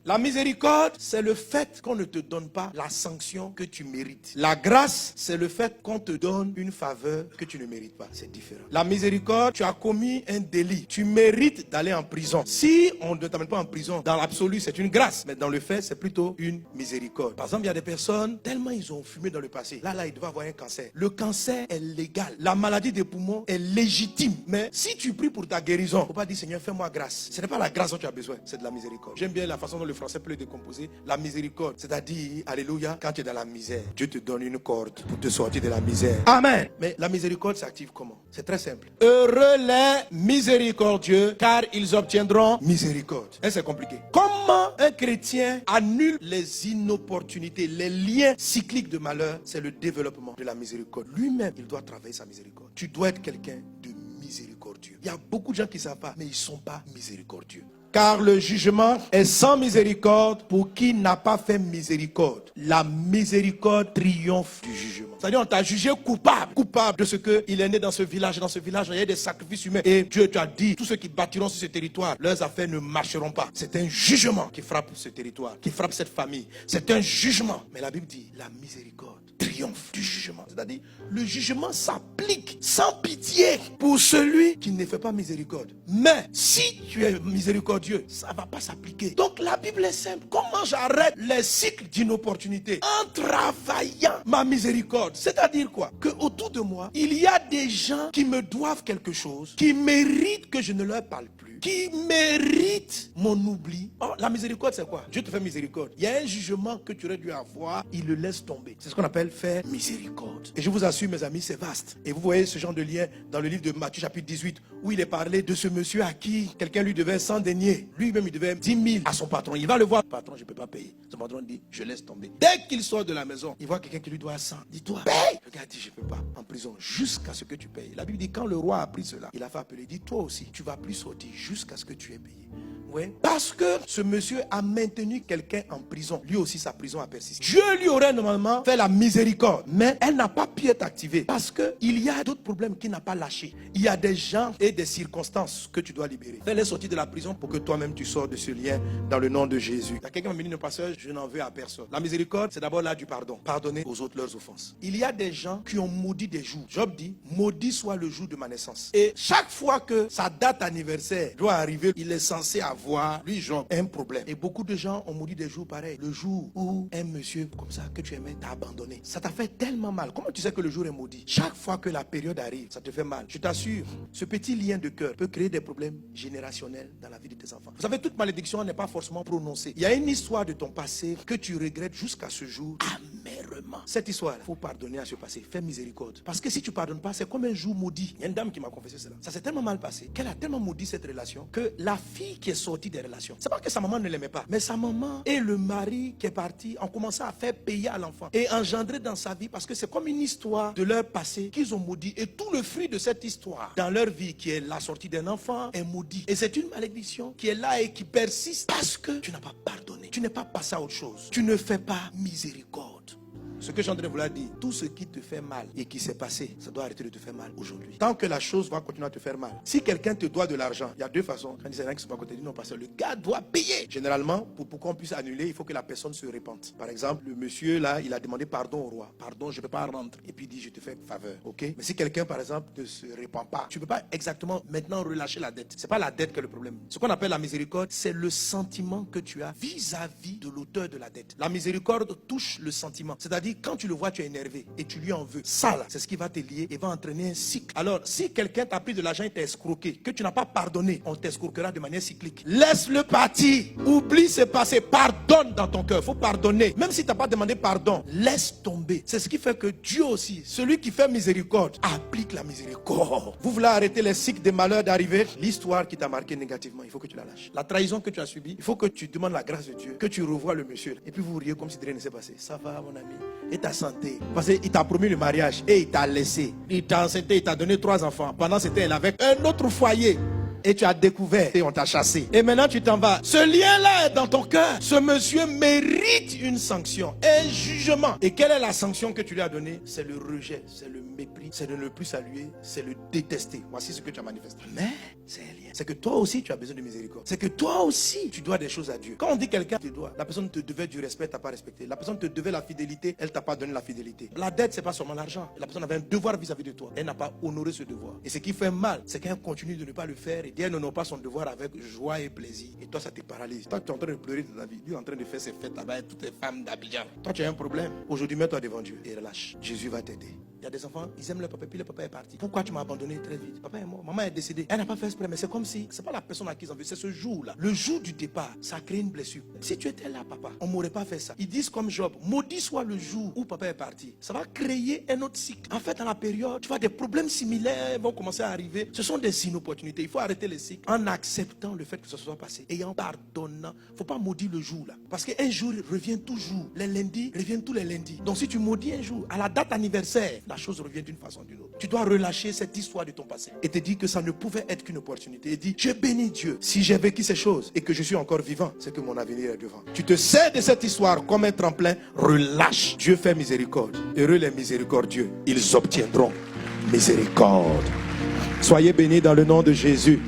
La miséricorde, c'est le fait qu'on ne te donne pas la sanction que tu mérites. La grâce, c'est le fait qu'on te donne une faveur que tu ne mérites pas. C'est différent. La miséricorde, tu as commis un délit. Tu mérites d'aller en prison. Si on ne t'amène pas en prison, dans l'absolu, c'est une grâce. Mais dans le fait, c'est plutôt une miséricorde. Par exemple, il y a des personnes, tellement ils ont fumé dans le passé. Là, ils doivent avoir un cancer. Le cancer est légal. La maladie des poumons est légitime. Mais si tu pries pour ta guérison, il ne faut pas dire, Seigneur, fais-moi grâce. Ce n'est pas la grâce dont tu as besoin, c'est de la miséricorde. J'aime bien la façon dont le français peut le décomposer. La miséricorde, c'est-à-dire, alléluia, quand tu es dans la misère, Dieu te donne une corde pour te sortir de la misère. Amen. Mais la miséricorde s'active comment? C'est très simple. Heureux les miséricordieux, car ils obtiendront miséricorde. Et c'est compliqué. Comment un chrétien annule les inopportunités, les liens cycliques de malheur? C'est le développement de la miséricorde. Lui-même, il doit travailler sa miséricorde. Tu dois être quelqu'un de miséricordieux. Il y a beaucoup de gens qui ne savent pas, mais ils ne sont pas miséricordieux. Car le jugement est sans miséricorde pour qui n'a pas fait miséricorde. La miséricorde triomphe du jugement. C'est-à-dire, on t'a jugé coupable de ce qu'il est né dans ce village. Dans ce village, il y a des sacrifices humains. Et Dieu t'a dit, tous ceux qui bâtiront sur ce territoire, leurs affaires ne marcheront pas. C'est un jugement qui frappe ce territoire, qui frappe cette famille. C'est un jugement. Mais la Bible dit, la miséricorde triomphe du jugement. C'est-à-dire, le jugement s'applique sans pitié pour celui qui ne fait pas miséricorde. Mais si tu es miséricordieux, ça ne va pas s'appliquer. Donc la Bible est simple. Comment j'arrête les cycles d'inopportunité? En travaillant ma miséricorde. C'est-à-dire quoi? Que autour de moi, il y a des gens qui me doivent quelque chose, qui méritent que je ne leur parle plus, qui méritent mon oubli. Oh, la miséricorde, c'est quoi? Dieu te fait miséricorde. Il y a un jugement que tu aurais dû avoir, il le laisse tomber. C'est ce qu'on appelle faire miséricorde. Et je vous assure, mes amis, c'est vaste. Et vous voyez ce genre de lien dans le livre de Matthieu, chapitre 18, où il est parlé de ce monsieur à qui quelqu'un lui devait 100 deniers. Lui-même, il devait 10 000 à son patron. Il va le voir. Patron, je ne peux pas payer. Son patron dit, je laisse tomber. Dès qu'il sort de la maison, il voit quelqu'un qui lui doit 100. Dis-toi, paye. Le gars dit, je ne peux pas. En prison, jusqu'à ce que tu payes. La Bible dit, quand le roi a appris cela, il a fait appeler. Il dit, toi aussi, tu ne vas plus sortir jusqu'à ce que tu aies payé. Oui. Parce que ce monsieur a maintenu quelqu'un en prison. Lui aussi, sa prison a persisté. Dieu lui aurait normalement fait la miséricorde. Mais elle n'a pas pu être activée. Parce qu'il y a d'autres problèmes qu'il n'a pas lâchés. Il y a des gens et des circonstances que tu dois libérer. Fais-les sortir de la prison pour que toi-même tu sors de ce lien dans le nom de Jésus. Il y a quelqu'un qui m'a dit, pasteur, je n'en veux à personne. La miséricorde, c'est d'abord là du pardon. Pardonner aux autres leurs offenses. Il y a des gens qui ont maudit des jours. Job dit, maudit soit le jour de ma naissance. Et chaque fois que sa date anniversaire doit arriver, il est censé avoir, lui Job, un problème. Et beaucoup de gens ont maudit des jours pareils. Le jour où un monsieur comme ça que tu aimais t'a abandonné. Ça t'a fait tellement mal. Comment tu sais que le jour est maudit? Chaque fois que la période arrive, ça te fait mal. Je t'assure, ce petit lien de cœur peut créer des problèmes générationnels dans la vie de tes enfants. Vous savez, toute malédiction n'est pas forcément prononcée. Il y a une histoire de ton passé que tu regrettes jusqu'à ce jour amèrement. Cette histoire, il faut pardonner à ce passé. Fais miséricorde. Parce que si tu ne pardonnes pas, c'est comme un jour maudit. Il y a une dame qui m'a confessé cela. Ça s'est tellement mal passé qu'elle a tellement maudit cette relation que la fille qui est sortie des relations, c'est pas que sa maman ne l'aimait pas, mais sa maman et le mari qui est parti ont commencé à faire payer à l'enfant et engendrer dans sa vie, parce que c'est comme une histoire de leur passé qu'ils ont maudit, et tout le fruit de cette histoire dans leur vie, qui est la sortie d'un enfant, est maudit. Et c'est une malédiction qui est là et qui persiste parce que tu n'as pas pardonné, tu n'es pas passé à autre chose, tu ne fais pas miséricorde. Ce que Jean-André voulait dire, tout ce qui te fait mal et qui s'est passé, ça doit arrêter de te faire mal aujourd'hui. Tant que la chose va continuer à te faire mal. Si quelqu'un te doit de l'argent, il y a deux façons. Quand il y en a qui sont pas à côté, non, parce que le gars doit payer. Généralement, pour qu'on puisse annuler, il faut que la personne se répente. Par exemple, le monsieur là, il a demandé pardon au roi. Pardon, je ne peux pas rendre. Et puis il dit, je te fais faveur. Ok? Mais si quelqu'un, par exemple, ne se répand pas, tu ne peux pas exactement maintenant relâcher la dette. C'est pas la dette qui est le problème. Ce qu'on appelle la miséricorde, c'est le sentiment que tu as vis-à-vis de l'auteur de la dette. La miséricorde touche le sentiment. C'est-à-dire, quand tu le vois, tu es énervé et tu lui en veux. Ça, là, c'est ce qui va te lier et va entraîner un cycle. Alors, si quelqu'un t'a pris de l'argent et t'a escroqué, que tu n'as pas pardonné, on t'escroquera de manière cyclique. Laisse-le partir. Oublie ce passé. Pardonne dans ton cœur. Il faut pardonner. Même si tu n'as pas demandé pardon, laisse tomber. C'est ce qui fait que Dieu aussi, celui qui fait miséricorde, applique la miséricorde. Vous voulez arrêter les cycles de malheur d'arriver? L'histoire qui t'a marqué négativement, il faut que tu la lâches. La trahison que tu as subie, il faut que tu demandes la grâce de Dieu, que tu revoies le monsieur. Et puis vous riez comme si rien ne s'est passé. Ça va, mon ami. Et ta santé. Parce qu'il t'a promis le mariage et il t'a laissé. Il t'a enceinté, il t'a donné 3 enfants. Pendant ce temps, il avait un autre foyer. Et tu as découvert et on t'a chassé. Et maintenant tu t'en vas. Ce lien-là est dans ton cœur. Ce monsieur mérite une sanction, un jugement. Et quelle est la sanction que tu lui as donnée? C'est le rejet, c'est le mépris, c'est de ne plus saluer, c'est le détester. Voici ce que tu as manifesté. Mais c'est un lien. C'est que toi aussi, tu as besoin de miséricorde. C'est que toi aussi, tu dois des choses à Dieu. Quand on dit quelqu'un te doit, la personne te devait du respect, tu n'as pas respecté. La personne te devait la fidélité, elle ne t'a pas donné la fidélité. La dette, c'est pas seulement l'argent. La personne avait un devoir vis-à-vis de toi. Elle n'a pas honoré ce devoir. Et ce qui fait mal, c'est qu'elle continue de ne pas le faire et elle n'honore pas son devoir avec joie et plaisir. Et toi, ça te paralyse. Toi, tu es en train de pleurer de ta vie. Lui est en train de faire ses fêtes là-bas avec toutes les femmes d'Abidjan. Toi, tu as un problème. Aujourd'hui, mets-toi devant Dieu et relâche. Jésus va t'aider. Il y a des enfants, ils aiment le papa, puis le papa est parti. Pourquoi tu m'as abandonné très vite? Papa est mort, maman est décédée. Elle n'a pas fait exprès, mais c'est comme si, c'est pas la personne à qui ils ont vu, c'est ce jour-là. Le jour du départ, ça a créé une blessure. Si tu étais là, papa, on m'aurait pas fait ça. Ils disent comme Job, maudit soit le jour où papa est parti. Ça va créer un autre cycle. En fait, dans la période, tu vois, des problèmes similaires vont commencer à arriver. Ce sont des inopportunités. Il faut arrêter les cycles en acceptant le fait que ça soit passé et en pardonnant. Il ne faut pas maudire le jour là. Parce qu'un jour revient toujours. Les lundis reviennent tous les lundis. Donc si tu maudis un jour, à la date anniversaire, la chose revient d'une façon ou d'une autre. Tu dois relâcher cette histoire de ton passé et te dire que ça ne pouvait être qu'une opportunité. Et dis, je bénis Dieu. Si j'ai vécu ces choses et que je suis encore vivant, c'est que mon avenir est devant. Tu te sers de cette histoire comme un tremplin, relâche. Dieu fait miséricorde. Heureux les miséricordieux, ils obtiendront miséricorde. Soyez bénis dans le nom de Jésus.